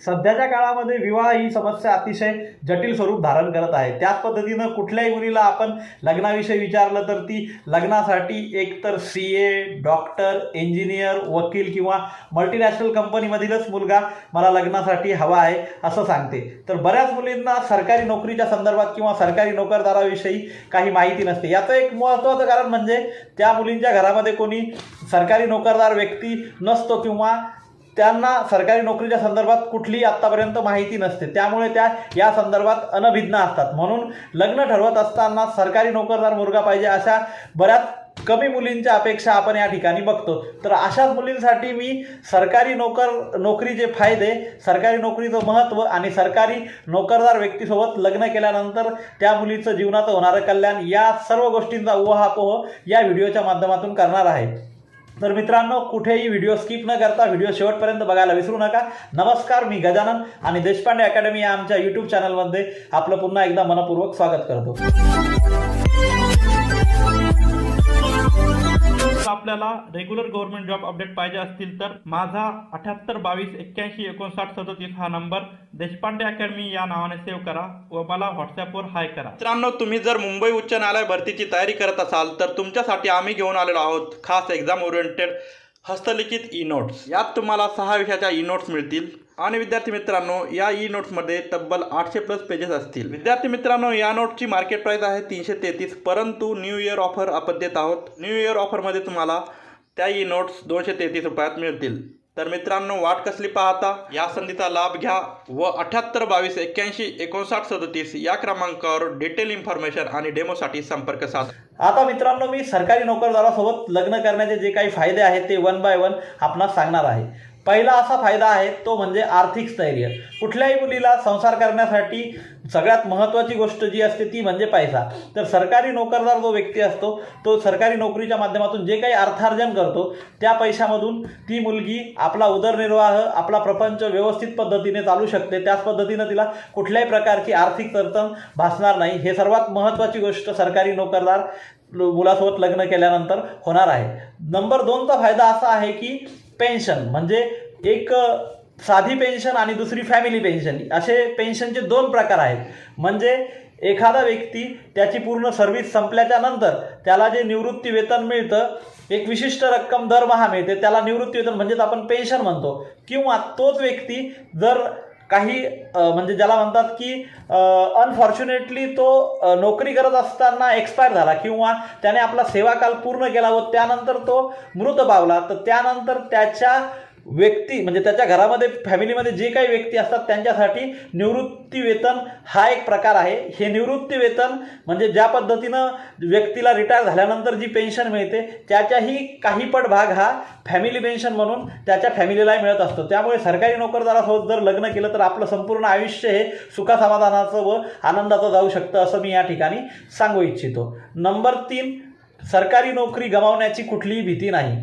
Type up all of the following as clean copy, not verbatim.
सध्याच्या काळामध्ये विवाह ही समस्या अतिशय जटिल स्वरूप धारण करत आहे। त्याच पद्धतीनं कुठल्याही मुलीला आपण लग्नाविषयी विचारलं तर ती लग्नासाठी एकतर CA, डॉक्टर, इंजिनियर, वकील किंवा मल्टीनॅशनल कंपनीमधीलच मुलगा मला लग्नासाठी हवा आहे असं सांगते। तर बऱ्याच मुलींना सरकारी नोकरीच्या संदर्भात किंवा सरकारी नोकरदाराविषयी काही माहिती नसते। याचं एक महत्त्वाचं कारण म्हणजे त्या मुलींच्या घरामध्ये कोणी सरकारी नोकरदार व्यक्ती नसतो किंवा त्यांना सरकारी नोकरीच्या संदर्भात कुठलीही आत्तापर्यंत माहिती नसते, त्यामुळे त्या या संदर्भात अनभिज्ञ असतात। म्हणून लग्न ठरवत असताना सरकारी नोकरदार मुलगा पाहिजे अशा बऱ्याच कमी मुलींच्या अपेक्षा आपण या ठिकाणी बघतो। तर अशाच मुलींसाठी मी सरकारी नोकरीचे फायदे, सरकारी नोकरीचं महत्त्व आणि सरकारी नोकरदार व्यक्तीसोबत लग्न केल्यानंतर त्या मुलीचं जीवनात होणारं कल्याण या सर्व गोष्टींचा उहापोह या व्हिडिओच्या माध्यमातून करणार आहे। तर मित्रांनो, कुठेही व्हिडिओ स्किप न करता व्हिडिओ शेवटपर्यंत बघायला विसरू नका। नमस्कार, मी गजानन आणि देशपांडे अकॅडमी या आमच्या यूट्यूब चॅनलमध्ये आपलं पुन्हा एकदा मनपूर्वक स्वागत करतो। आपल्याला रेग्युलर गव्हर्नमेंट जॉब अपडेट पाहिजे असतील तर माझा 78 22 81 59 37 हा नंबर देशपांडे अकॅडमी या नावाने सेव्ह करा व मला व्हॉट्सअपवर हाय करा। मित्रांनो, तुम्ही जर मुंबई उच्च न्यायालय भरतीची तयारी करत असाल तर तुमच्यासाठी आम्ही घेऊन आलेलो आहोत खास एक्झाम ओरिएंटेड हस्तलिखित ई-नोट्स। यात तुम्हाला 6 विषयाच्या ई-नोट्स मिळतील आणि विद्यार्थी मित्रांनो, या ई-नोट्समध्ये तब्बल 800+ पेजेस असतील। विद्यार्थी मित्रांनो, या नोटची मार्केट प्राइस आहे 333, परंतु न्यू इयर ऑफर आपण देत आहोत। न्यू इयर ऑफरमध्ये तुम्हाला त्या ई-नोट्स 233 रुपयात मिळतील। तर मित्रांनो, वाट कसली पाहता, या संधीचा लाभ घ्या व 78 22 81 59 37 या क्रमांकावर डिटेल इन्फॉर्मेशन आणि डेमोसाठी संपर्क साधा। आता मित्रांनो, मी सरकारी नोकरदारासोबत लग्न करण्याचे जे काही फायदे आहेत ते 1 बाय 1 आपणास सांगणार आहे। पहिला असा फायदा आहे तो म्हणजे आर्थिक स्थैर्य। कुठल्याही मुलीला संसार करण्यासाठी सगळ्यात महत्त्वाची गोष्ट जी असते ती म्हणजे पैसा। तर सरकारी नोकरदार जो व्यक्ती असतो तो सरकारी नोकरीच्या माध्यमातून जे काही अर्थार्जन करतो त्या पैशामधून ती मुलगी आपला उदरनिर्वाह, आपला प्रपंच व्यवस्थित पद्धतीने चालू शकते। त्याच पद्धतीनं तिला कुठल्याही प्रकारची आर्थिक तडजोड भासणार नाही। हे सर्वात महत्त्वाची गोष्ट सरकारी नोकरदार मुलासोबत लग्न केल्यानंतर होणार आहे। नंबर 2चा फायदा असा आहे की पेन्शन, म्हणजे एक साधी पेन्शन आणि दुसरी फॅमिली पेन्शन, असे पेन्शनचे 2 प्रकार आहेत। म्हणजे एखादा व्यक्ती त्याची पूर्ण सर्व्हिस संपल्याच्या नंतर त्याला जे निवृत्ती वेतन मिळतं, एक विशिष्ट रक्कम दरमहा मिळते, त्याला निवृत्ती वेतन म्हणजेच आपण पेन्शन म्हणतो। किंवा तोच व्यक्ती जर काही म्हणजे ज्याला म्हणतात की अनफॉर्च्युनेटली तो नोकरी करत असताना एक्सपायर झाला किंवा त्याने आपला सेवाकाल पूर्ण केला व त्यानंतर तो मृत पावला, तर त्यानंतर त्याच्या व्यक्ती म्हणजे त्याच्या घरामध्ये फॅमिलीमध्ये जे काही व्यक्ती असतात त्यांच्यासाठी निवृत्ती वेतन हा एक प्रकार आहे। हे निवृत्ती वेतन म्हणजे ज्या पद्धतीनं व्यक्तीला रिटायर झाल्यानंतर जी पेन्शन मिळते त्याच्याही काही पट भाग हा फॅमिली पेन्शन म्हणून त्याच्या फॅमिलीलाही मिळत असतो। त्यामुळे सरकारी नोकरदारासोबत जर लग्न केलं तर आपलं संपूर्ण आयुष्य हे सुखासमाधानाचं व आनंदाचं जाऊ शकतं असं मी या ठिकाणी सांगू इच्छितो। नंबर 3, सरकारी नोकरी गमावण्याची कुठलीही भीती नाही।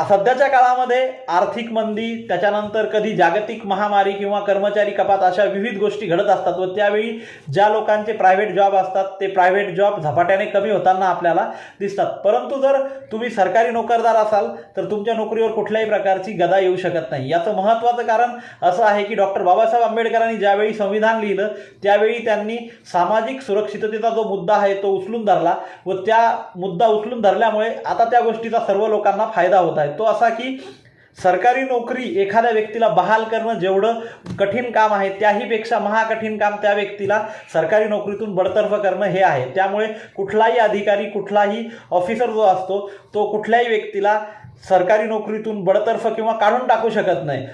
सध्याच्या काळामध्ये आर्थिक मंदी, त्याच्यानंतर कधी जागतिक महामारी किंवा कर्मचारी कपात अशा विविध गोष्टी घडत असतात व त्यावेळी ज्या लोकांचे प्रायव्हेट जॉब असतात ते प्रायव्हेट जॉब झपाट्याने कमी होताना आपल्याला दिसतात। परंतु जर तुम्ही सरकारी नोकरदार असाल तर तुमच्या नोकरीवर कुठल्याही प्रकारची गदा येऊ शकत नाही। याचं महत्त्वाचं कारण असं आहे की डॉक्टर बाबासाहेब आंबेडकरांनी ज्यावेळी संविधान लिहिलं त्यावेळी त्यांनी सामाजिक सुरक्षिततेचा जो मुद्दा आहे तो उचलून धरला व त्या मुद्दा उचलून धरल्यामुळे आता त्या गोष्टीचा सर्व लोकांना फायदा होत आहे। तो असा की सरकारी नोकरी एखाद्या व्यक्तीला बहाल करणं जेवढं कठीण काम आहे त्याहीपेक्षा महाकठीण काम त्या व्यक्तीला सरकारी नोकरीतून बडतर्फ करणं हे आहे। त्यामुळे कुठलाही अधिकारी, कुठलाही ऑफिसर जो असतो तो कुठल्याही व्यक्तीला सरकारी नोकरीतून बडतर्फ किंवा काढून टाकू शकत नाही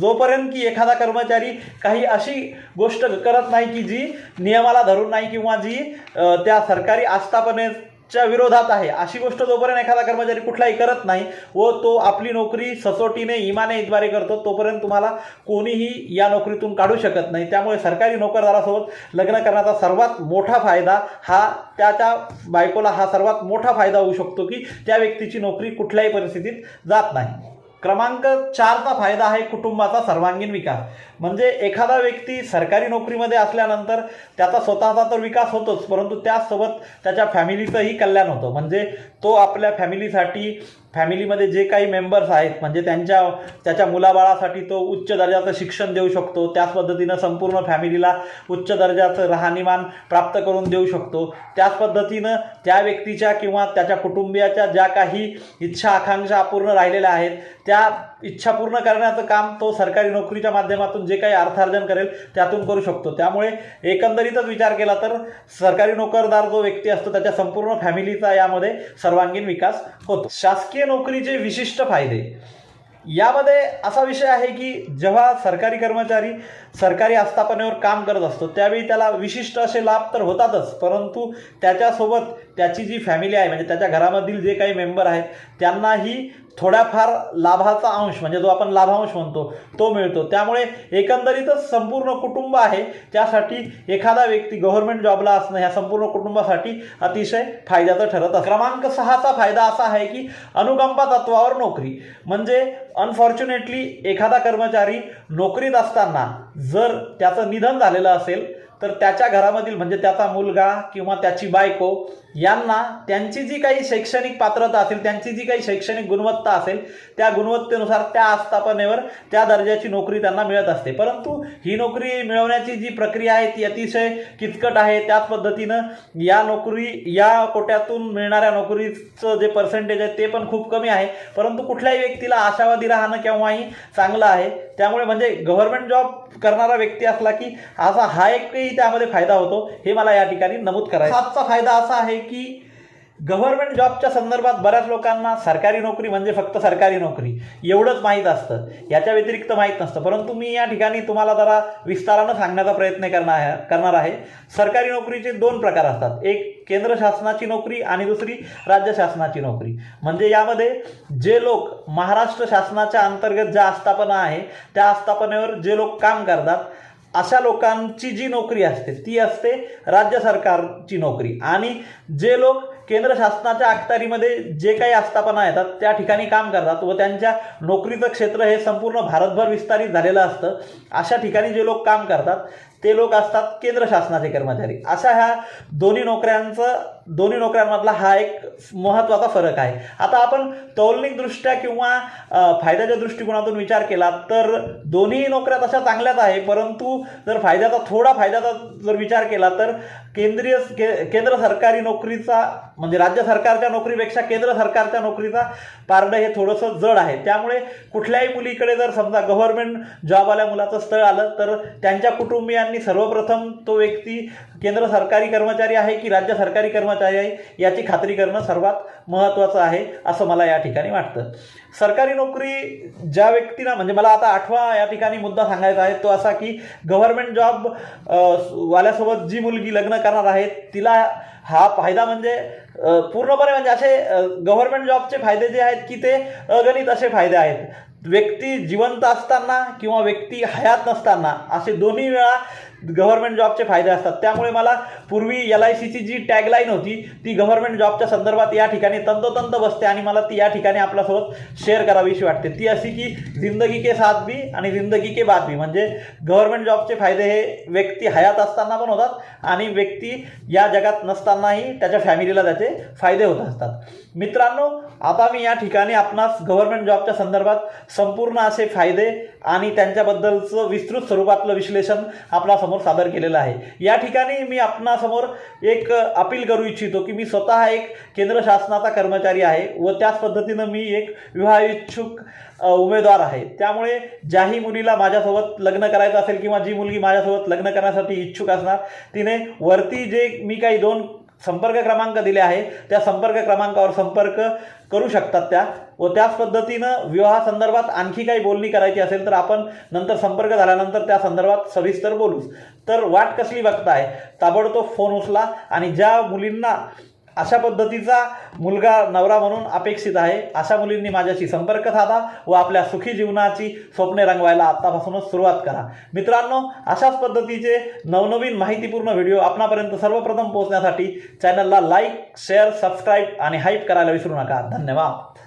जोपर्यंत की एखादा कर्मचारी काही अशी गोष्ट करत नाही की जी नियमाला धरून नाही किंवा जी त्या सरकारी आस्थापनेच्या विरोधात आहे। अशी गोष्ट जोपर्यंत एखादा कर्मचारी कुठलाही करत नाही व तो आपली नोकरी सचोटीने इमाने इतबारे करतो तोपर्यंत तुम्हाला कोणीही या नोकरीतून काढू शकत नाही। त्यामुळे सरकारी नोकरदारासोबत लग्न करण्याचा सर्वात मोठा फायदा हा त्याच्या बायकोला हा सर्वात मोठा फायदा होऊ शकतो की त्या व्यक्तीची नोकरी कुठल्याही परिस्थितीत जात नाही। क्रमांक 4चा फायदा आहे कुटुंबाचा सर्वांगीण विकास। म्हणजे एखादा व्यक्ती सरकारी नोकरीमध्ये असल्यानंतर त्याचा स्वतःचा तर विकास होतोच, परंतु त्यासोबत त्याच्या फॅमिलीचंही कल्याण होतं। म्हणजे तो आपल्या फॅमिलीसाठी फॅमिलीमध्ये जे काही मेंबर्स आहेत म्हणजे त्याच्या मुलाबाळासाठी तो उच्च दर्जाचं शिक्षण देऊ शकतो, त्याच पद्धतीनं संपूर्ण फॅमिलीला उच्च दर्जाचं राहणीमान प्राप्त करून देऊ शकतो, त्याच पद्धतीनं त्या व्यक्तीच्या किंवा त्याच्या कुटुंबियाच्या ज्या काही इच्छा आकांक्षा अपूर्ण राहिलेल्या आहेत त्या इच्छा पूर्ण करण्याचं काम तो सरकारी नोकरीच्या माध्यमातून जे काही अर्थार्जन करेल त्यातून करू शकतो. त्यामुळे एकंदरीतच विचार केला तर सरकारी नोकरदार जो व्यक्ती असतो त्याच्या संपूर्ण फॅमिलीचा यामध्ये सर्वांगीण विकास होतो. शासकीय नोकरीचे विशिष्ट फायदे यामध्ये असा विषय आहे की जेव्हा सरकारी कर्मचारी सरकारी आस्थापनेवर काम करत असतो त्यावेळी त्याला विशिष्ट असे लाभ तर होतातच, परंतु त्याच्यासोबत त्याची जी फॅमिली आहे म्हणजे त्याच्या घरामधील जे काही मेंबर आहेत त्यांनाही थोड्याफार लाभाचा अंश म्हणजे जो आपण लाभांश म्हणतो तो मिळतो. त्यामुळे एकंदरीतच संपूर्ण कुटुंब आहे त्यासाठी एखादा व्यक्ती गव्हर्नमेंट जॉबला असणं ह्या संपूर्ण कुटुंबासाठी अतिशय फायद्याचं ठरत असतं. क्रमांक 6चा फायदा असा आहे की अनुकंपा तत्वावर नोकरी. म्हणजे अनफॉर्च्युनेटली एखादा कर्मचारी नोकरीत असताना जर त्याचं निधन झालेलं असेल तर त्याच्या घरामधील म्हणजे त्याचा मुलगा किंवा त्याची बायको यांना त्यांची जी काही शैक्षणिक पात्रता असेल त्यांची जी काही शैक्षणिक गुणवत्ता असेल त्या गुणवत्तेनुसार त्या आस्थापनेवर त्या दर्जाची नोकरी त्यांना मिळत असते. परंतु ही नोकरी मिळवण्याची जी प्रक्रिया आहे ती अतिशय किचकट आहे. त्याच पद्धतीनं या कोट्यातून मिळणाऱ्या नोकरीचं जे पर्सेंटेज आहे ते पण खूप कमी आहे. परंतु कुठल्याही व्यक्तीला आशावादी राहणं केव्हाही चांगलं आहे. त्यामुळे म्हणजे गव्हर्नमेंट जॉब करणारा व्यक्ती असला की हा एकही त्यामध्ये फायदा होतो हे मला या ठिकाणी नमूद करायचं. 7चा फायदा असा आहे की गव्हर्नमेंट जॉबच्या संदर्भात बऱ्याच लोकांना सरकारी नोकरी म्हणजे फक्त सरकारी नोकरी एवढंच माहीत असतं, याच्या व्यतिरिक्त माहीत नसतं. परंतु मी या ठिकाणी तुम्हाला जरा विस्तारानं सांगण्याचा प्रयत्न करणार आहे. सरकारी नोकरीचे 2 प्रकार असतात, एक केंद्र शासनाची नोकरी आणि दुसरी राज्य शासनाची नोकरी. म्हणजे यामध्ये जे लोक महाराष्ट्र शासनाच्या अंतर्गत ज्या आस्थापना आहे त्या आस्थापनेवर जे लोक काम करतात अशा लोकांची जी नोकरी असते ती असते राज्य सरकारची नोकरी. आणि जे लोक केंद्र शासनाच्या अखत्यारीमध्ये जे काही आस्थापना येतात त्या ठिकाणी काम करतात व त्यांच्या नोकरीचं क्षेत्र हे संपूर्ण भारतभर विस्तारित झालेलं असतं अशा ठिकाणी जे लोक काम करतात ते लोक असतात केंद्र शासनाचे कर्मचारी. अशा ह्या दोन्ही नोकऱ्यांमधला हा एक महत्त्वाचा फरक आहे. आता आपण तौलनिकदृष्ट्या किंवा फायद्याच्या दृष्टिकोनातून विचार केला तर दोन्ही नोकऱ्या तशा चांगल्याच आहे, परंतु जर थोडा फायद्याचा जर विचार केला तर केंद्र सरकारी नोकरीचा म्हणजे राज्य सरकारच्या नोकरीपेक्षा केंद्र सरकारच्या नोकरीचा पारडं हे थोडंसं जड आहे. त्यामुळे कुठल्याही मुलीकडे जर समजा गव्हर्नमेंट जॉबवाल्या मुलाचं स्थळ आलं तर त्यांच्या कुटुंबियांनी सर्वप्रथम तो व्यक्ती केंद्र सरकारी कर्मचारी आहे की राज्य सरकारी कर्मचारी आहे याची खात्री करणं सर्वात महत्त्वाचं आहे असं मला या ठिकाणी वाटतं. सरकारी नोकरी ज्या व्यक्तीला म्हणजे मला आता 8वा या ठिकाणी मुद्दा सांगायचा आहे तो असा की गव्हर्नमेंट जॉब वाल्यासोबत जी मुलगी लग्न करणार आहे तिला हा फायदा म्हणजे पूर्णपणे म्हणजे असे गव्हर्नमेंट जॉबचे फायदे जे आहेत की ते अगणित असे फायदे आहेत. व्यक्ती जिवंत असताना किंवा व्यक्ती हयात नसताना असे दोन्ही वेळा गव्हर्नमेंट जॉबचे फायदे असतात. त्यामुळे मला पूर्वी LICची जी टॅगलाईन होती ती गव्हर्नमेंट जॉबच्या संदर्भात या ठिकाणी तंतोतंत बसते आणि मला ती या ठिकाणी आपल्यासोबत शेअर करावीशी वाटते. ती अशी की जिंदगी के साथ भी आणि जिंदगी के बाद भी. म्हणजे गव्हर्नमेंट जॉबचे फायदे हे व्यक्ती हयात असताना पण होतात आणि व्यक्ती या जगात नसतानाही त्याच्या फॅमिलीला त्याचे फायदे होत असतात. मित्रांनो, आता मी या ठिकाणी आपणास गव्हर्नमेंट जॉबच्या संदर्भात संपूर्ण असे फायदे आणि त्यांच्याबद्दलचं विस्तृत स्वरूपातलं विश्लेषण आपल्यासमोर सादर केलेलं आहे. या ठिकाणी मी आपणासमोर एक अपील करू इच्छितो की मी स्वतः एक केंद्र शासनाचा कर्मचारी आहे व त्याच पद्धतीनं मी एक विवाह इच्छुक उमेदवार आहे. त्यामुळे ज्याही मुलीला माझ्यासोबत लग्न करायचं असेल किंवा जी मुलगी माझ्यासोबत लग्न करण्यासाठी इच्छुक असणार तिने वरती जे मी काही 2 संपर्क क्रमांक दिले आहे त्या संपर्क क्रमांकावर संपर्क करू शकतात त्या व त्याच पद्धतीनं विवाहासंदर्भात आणखी काही बोलणी करायची असेल तर आपण नंतर संपर्क झाल्यानंतर त्या संदर्भात सविस्तर बोलूच. तर वाट कसली बघताय, ताबडतोब फोन उचला आणि ज्या मुलींना अशा पद्धतीचा मुलगा नवरा म्हणून अपेक्षित आहे अशा मुलींनी माझ्याशी संपर्क साधा व आपल्या सुखी जीवनाची स्वप्ने रंगवायला आत्तापासूनच सुरुवात करा. मित्रांनो, अशाच पद्धतीचे नवनवीन माहितीपूर्ण व्हिडिओ आपणापर्यंत सर्वप्रथम पोहोचण्यासाठी चॅनलला लाईक, शेअर, सबस्क्राईब आणि हाईप करायला विसरू नका. धन्यवाद.